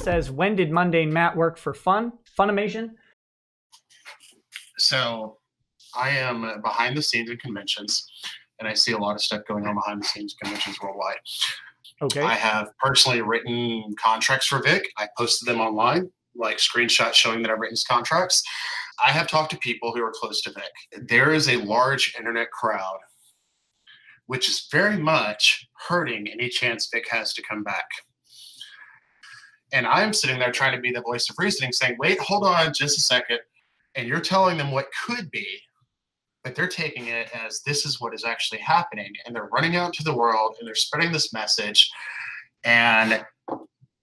says, when did Mundane Matt work for Funimation? So I am behind the scenes in conventions, and I see a lot of stuff going on behind the scenes conventions worldwide. Okay. I have personally written contracts for Vic. I posted them online, like screenshots showing that I've written his contracts. I have talked to people who are close to Vic. There is a large internet crowd, which is very much hurting any chance Vic has to come back. And I'm sitting there trying to be the voice of reasoning, saying, wait, hold on just a second. And you're telling them what could be, but they're taking it as this is what is actually happening. And they're running out to the world and they're spreading this message. And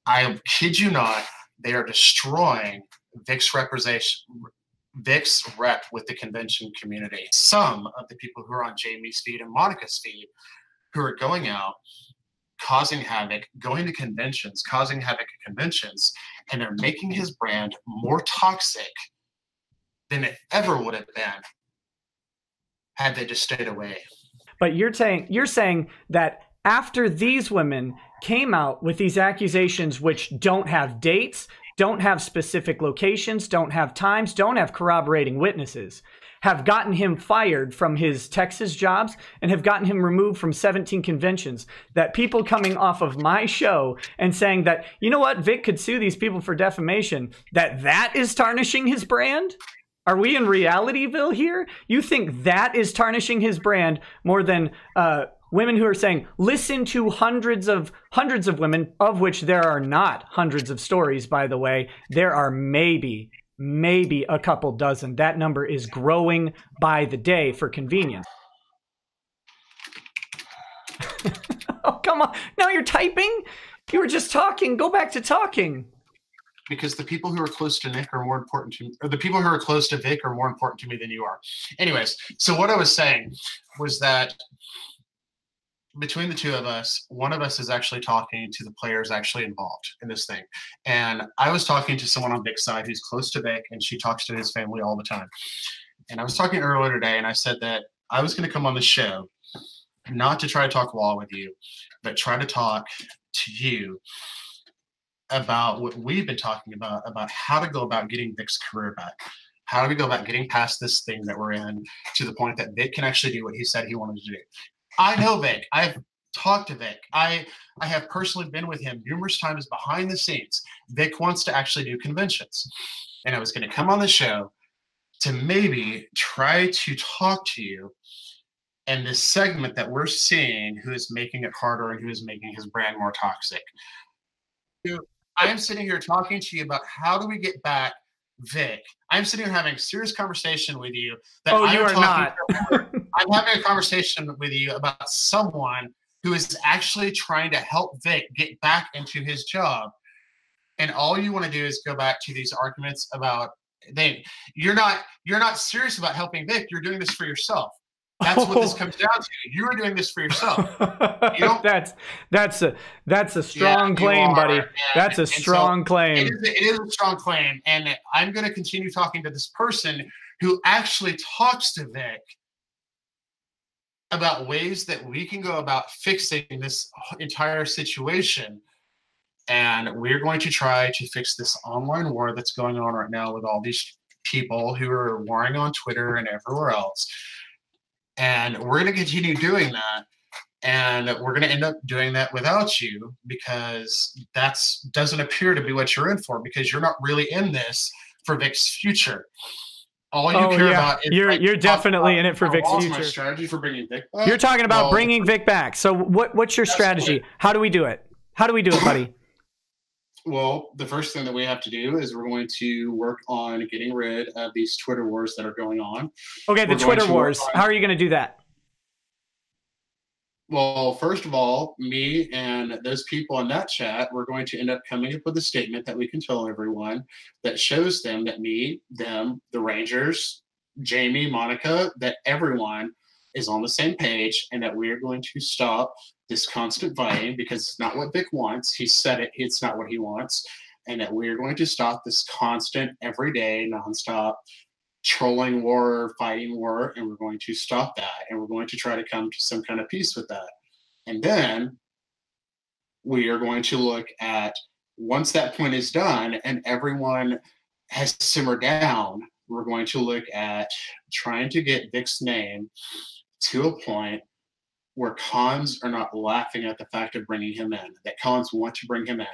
I kid you not, they are destroying Vic's rep with the convention community. Some of the people who are on Jamie's feed and Monica's feed who are going out, causing havoc, going to conventions, causing havoc at conventions, and they're making his brand more toxic than it ever would have been had they just stayed away. But you're saying that after these women came out with these accusations, which don't have dates, don't have specific locations, don't have times, don't have corroborating witnesses, have gotten him fired from his Texas jobs and have gotten him removed from 17 conventions, that people coming off of my show and saying that, you know what, Vic could sue these people for defamation, that is tarnishing his brand? Are we in Realityville here? You think that is tarnishing his brand more than women who are saying, listen to hundreds of women, of which there are not hundreds of stories, by the way. There are maybe a couple dozen. That number is growing by the day for convenience. Oh, come on. Now you're typing? You were just talking. Go back to talking. Because the people who are close to Nick are more important to me, or the people who are close to Vic are more important to me than you are. Anyways, so what I was saying was that between the two of us, one of us is actually talking to the players actually involved in this thing. And I was talking to someone on Vic's side who's close to Vic, and she talks to his family all the time. And I was talking earlier today, and I said that I was going to come on the show, not to try to talk law with you, but try to talk to you about what we've been talking about how to go about getting Vic's career back. How do we go about getting past this thing that we're in to the point that Vic can actually do what he said he wanted to do? I know Vic. I've talked to Vic. I have personally been with him numerous times behind the scenes. Vic wants to actually do conventions. And I was going to come on the show to maybe try to talk to you and this segment that we're seeing who is making it harder and who is making his brand more toxic. I'm sitting here talking to you about how do we get back Vic. I'm sitting here having a serious conversation with you. That oh, you are not. I'm having a conversation with you about someone who is actually trying to help Vic get back into his job. And all you want to do is go back to these arguments about you're not serious about helping Vic. You're doing this for yourself. That's what this comes down to. You are doing this for yourself. You don't, that's a strong claim, buddy. That's a strong claim. It is a strong claim. And I'm going to continue talking to this person who actually talks to Vic about ways that we can go about fixing this entire situation. And we're going to try to fix this online war that's going on right now with all these people who are warring on Twitter and everywhere else. And we're going to continue doing that. And we're going to end up doing that without you because that doesn't appear to be what you're in for, because you're not really in this for Vic's future. All you care about is you're definitely in it for Vic's future. My strategy for bringing Vic back? You're talking about bringing Vic back. So what's your strategy? How do we do it? How do we do it, buddy? Well, the first thing that we have to do is we're going to work on getting rid of these Twitter wars that are going on. Okay, the Twitter wars. How are you going to do that? Well, first of all, me and those people in that chat, we're going to end up coming up with a statement that we can tell everyone that shows them that me, them, the Rangers, Jamie, Monica, that everyone is on the same page and that we are going to stop this constant fighting because it's not what Vic wants. He said it, it's not what he wants. And that we're going to stop this constant, everyday, nonstop trolling war, fighting war, and we're going to stop that. And we're going to try to come to some kind of peace with that. And then we are going to look at once that point is done and everyone has simmered down, we're going to look at trying to get Vic's name to a point where cons are not laughing at the fact of bringing him in, that cons want to bring him in.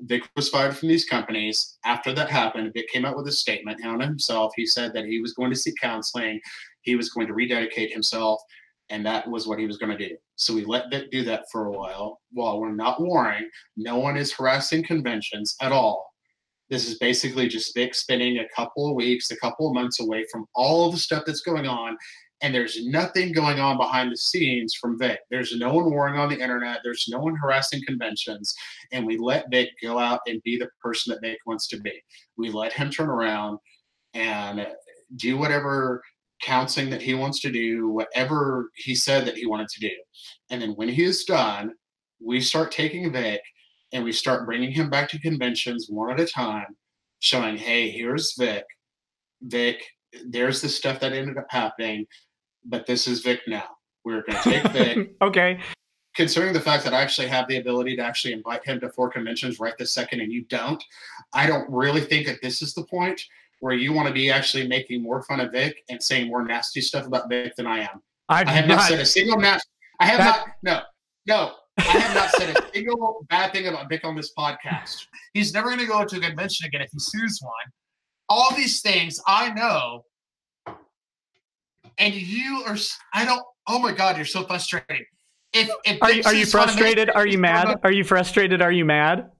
Vic was fired from these companies. After that happened, Vic came out with a statement on himself. He said that he was going to seek counseling. He was going to rededicate himself, and that was what he was going to do. So we let Vic do that for a while we're not warring. No one is harassing conventions at all. This is basically just Vic spending a couple of weeks, a couple of months away from all of the stuff that's going on. And there's nothing going on behind the scenes from Vic. There's no one warring on the internet. There's no one harassing conventions. And we let Vic go out and be the person that Vic wants to be. We let him turn around and do whatever counseling that he wants to do, whatever he said that he wanted to do. And then when he is done, we start taking Vic and we start bringing him back to conventions one at a time, showing, hey, here's Vic. Vic, there's the stuff that ended up happening, but this is Vic now. We're going to take Vic. Okay. Considering the fact that I actually have the ability to actually invite him to 4 conventions right this second and you don't, I don't really think that this is the point where you want to be actually making more fun of Vic and saying more nasty stuff about Vic than I am. I have not said a single nasty. I have not said a single bad thing about Vic on this podcast. He's never going to go to a convention again if he sues one. All these things I know. And you are, oh my God, you're so frustrating. Are you frustrated? Are you mad? Are you frustrated? Are you mad?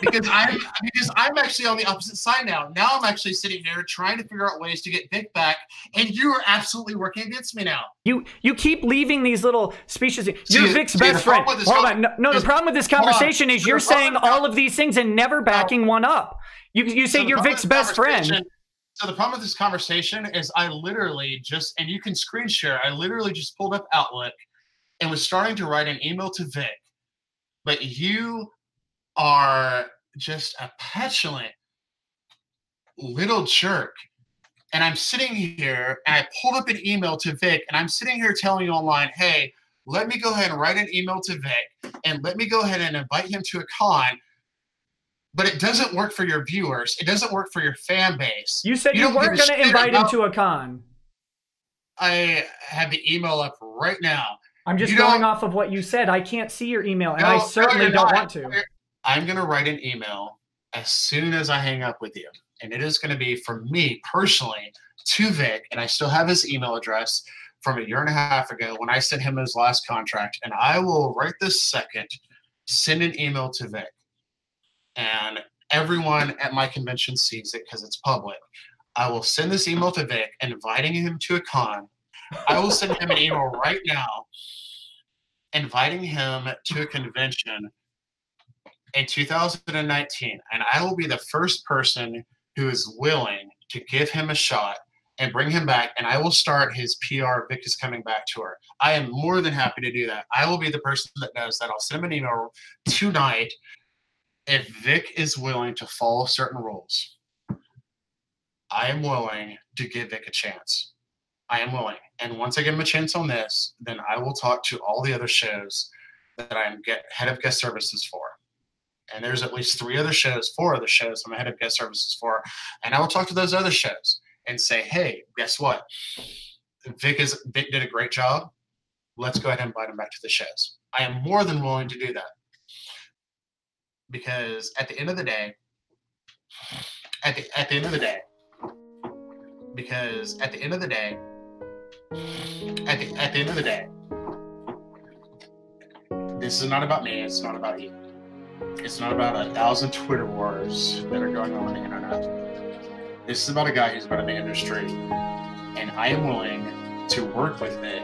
because I'm actually on the opposite side now. Now I'm actually sitting here trying to figure out ways to get Vic back, and you are absolutely working against me now. You keep leaving these little speeches. You're Vic's best friend. Hold on. No, the problem with this conversation is you're saying all of these things and never backing one up. You say you're Vic's best friend. So the problem with this conversation is I literally just, and you can screen share, I literally just pulled up Outlook and was starting to write an email to Vic. But you are just a petulant little jerk. And I'm sitting here and I pulled up an email to Vic and I'm sitting here telling you online, hey, let me go ahead and write an email to Vic and let me go ahead and invite him to a con. But it doesn't work for your viewers. It doesn't work for your fan base. You said you weren't going to invite him to a con. I have the email up right now. I'm just going off of what you said. I can't see your email, and I certainly don't want to. I'm going to write an email as soon as I hang up with you. And it is going to be from me personally to Vic, and I still have his email address from a 1.5 years ago when I sent him his last contract. And I will, right this second, send an email to Vic. And everyone at my convention sees it because it's public. I will send this email to Vic inviting him to a con. I will send him an email right now inviting him to a convention in 2019. And I will be the first person who is willing to give him a shot and bring him back. And I will start his PR, Vic is coming back tour. I am more than happy to do that. I will be the person that does that. I'll send him an email tonight. If Vic is willing to follow certain rules, I am willing to give Vic a chance. I am willing. And once I give him a chance on this, then I will talk to all the other shows that I am head of guest services for. And there's at least 4 other shows I'm head of guest services for. And I will talk to those other shows and say, hey, guess what? Vic did a great job. Let's go ahead and invite him back to the shows. I am more than willing to do that. Because at the end of the day, this is not about me. It's not about you. It's not about 1,000 Twitter wars that are going on the internet. This is about a guy who's been in the industry, and I am willing to work with Vic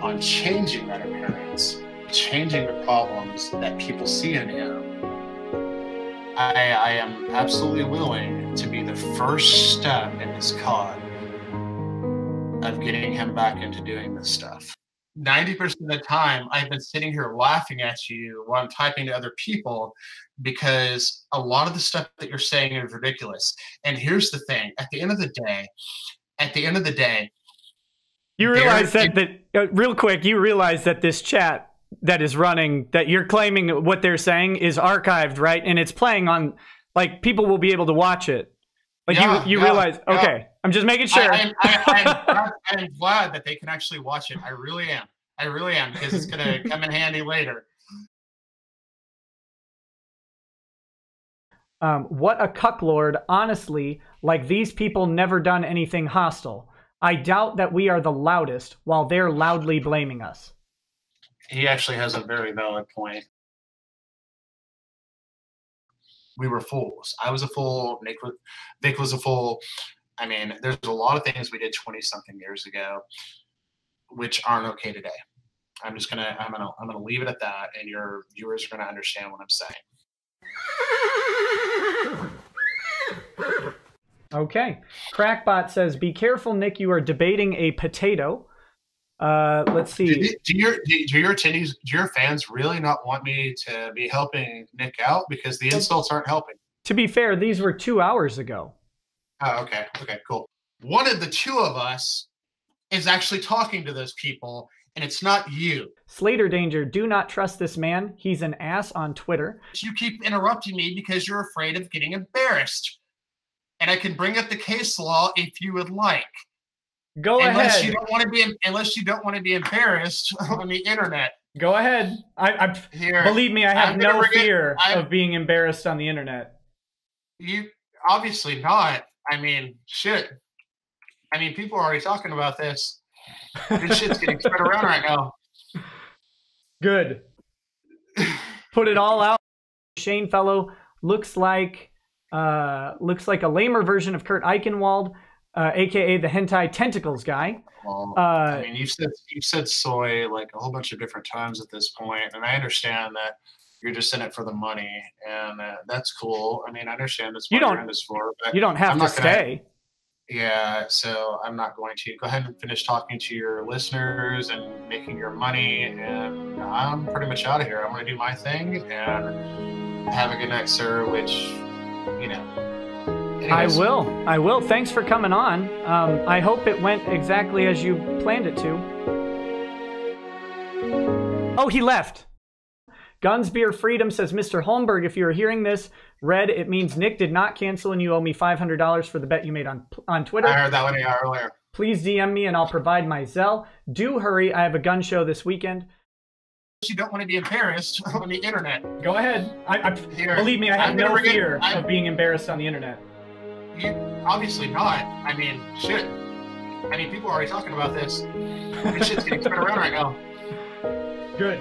on changing that appearance, changing the problems that people see in him. I am absolutely willing to be the first step in this con of getting him back into doing this stuff. 90% of the time, I've been sitting here laughing at you while I'm typing to other people because a lot of the stuff that you're saying is ridiculous. And here's the thing. At the end of the day, you realize real quick, you realize that this chat that is running, that you're claiming what they're saying is archived, right? And it's playing on, like, people will be able to watch it. Like, you realize, okay, I'm just making sure. I'm glad that they can actually watch it. I really am. I really am, because it's going to come in handy later. What a cucklord. Honestly, like, these people never done anything hostile. I doubt that we are the loudest while they're loudly blaming us. He actually has a very valid point. We were fools. I was a fool. Vic was a fool. I mean, there's a lot of things we did 20-something years ago which aren't okay today. I'm gonna leave it at that, and your viewers are gonna understand what I'm saying. Okay. Crackbot says, "Be careful, Nick. You are debating a potato." Let's see. Do your fans really not want me to be helping Nick out, because the insults aren't helping? To be fair, these were 2 hours ago. Oh, okay. Okay, cool. One of the two of us is actually talking to those people, and it's not you. Slater Danger, do not trust this man. He's an ass on Twitter. You keep interrupting me because you're afraid of getting embarrassed. And I can bring up the case law if you would like. Go ahead. Unless you don't want to be embarrassed on the internet. Go ahead. Believe me, I have no fear of being embarrassed on the internet. You obviously not. I mean, shit. I mean, people are already talking about this. This shit's getting spread around right now. Good. Put it all out. Shane Fellow looks like a lamer version of Kurt Eichenwald, aka the hentai tentacles guy. Well, I mean, you've said soy like a whole bunch of different times at this point, and I understand that you're just in it for the money, and that's cool. I mean, I understand that's what you're in this for, but you don't have to stay. Yeah, so I'm not going to. Go ahead and finish talking to your listeners and making your money, and I'm pretty much out of here. I'm going to do my thing, and have a good night, sir, which, you know. Anyways. I will. Thanks for coming on. I hope it went exactly as you planned it to. Oh, he left. Guns Beer Freedom says, "Mr. Holmburg, if you are hearing this, Red, it means Nick did not cancel and you owe me $500 for the bet you made on Twitter. I heard that one earlier. Please DM me and I'll provide my Zelle. Do hurry. I have a gun show this weekend." You don't want to be embarrassed on the internet. Go ahead. Believe me, I have no fear of being embarrassed on the internet. You obviously not. I mean, shit. I mean, people are already talking about this. This shit's getting spread around right now. Good.